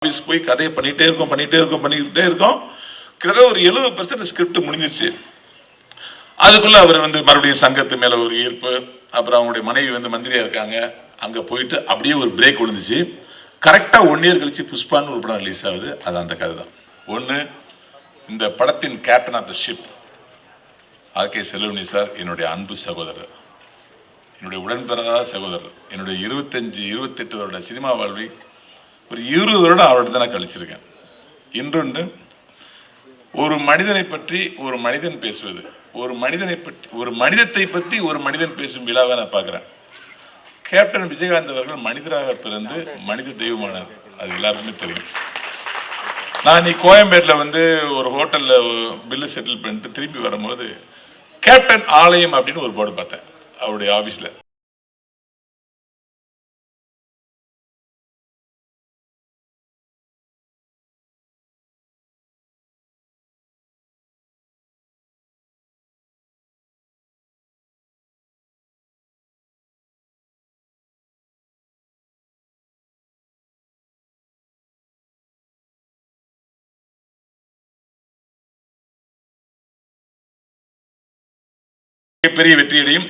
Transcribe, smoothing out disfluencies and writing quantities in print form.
Office போய் கதையை பண்ணிகிட்டே இருக்கோம். கிட்டத்தட்ட ஒரு 70% ஸ்கிரிப்ட் முடிஞ்சிருச்சு. அதுக்குள்ள அவர் மறுபடியும் சங்கத்து மேல ஒரு ஈர்ப்பு. அப்புறம் அவங்களுடைய மனைவி மந்திரியா இருக்காங்க. அங்க போயிட்டு அப்படியே ஒரு பிரேக் விழுந்துச்சு. கரெக்டா 1 இயர் கழிச்சு புஷ்பான்னு ஒரு படம் ரிலீஸ் ஆகுது. அது அந்த கதை தான். ஒன்று, இந்த படத்தின் captain of the ship RK Selvamani sir என்னுடைய அன்பு சகோதரர், என்னுடைய உடன்பிறகாத சகோதரர். என்னுடைய 28 வருட சினிமா வாழ்வை ஒரு 20 வருடம் அவர்கிட்ட தான் நான் கழிச்சிருக்கேன். இன்றொன்று, ஒரு மனிதனை பற்றி ஒரு மனிதன் பேசுவது, ஒரு மனிதத்தை பற்றி ஒரு மனிதன் பேசும் விழாவை நான் பார்க்குறேன். கேப்டன் விஜயகாந்த் அவர்கள் மனிதராக பிறந்து மனித தெய்வமானார். அது எல்லாருக்குமே தெரியும். நான் நீ கோயம்பேட்டில் ஒரு ஹோட்டலில் பில்லு செட்டில் பண்ணிட்டு திரும்பி வரும்போது கேப்டன் ஆலயம் அப்படின்னு ஒரு போர்டு பார்த்தேன் அவருடைய ஆஃபீஸில். பெரிய வெற்றியடையும்.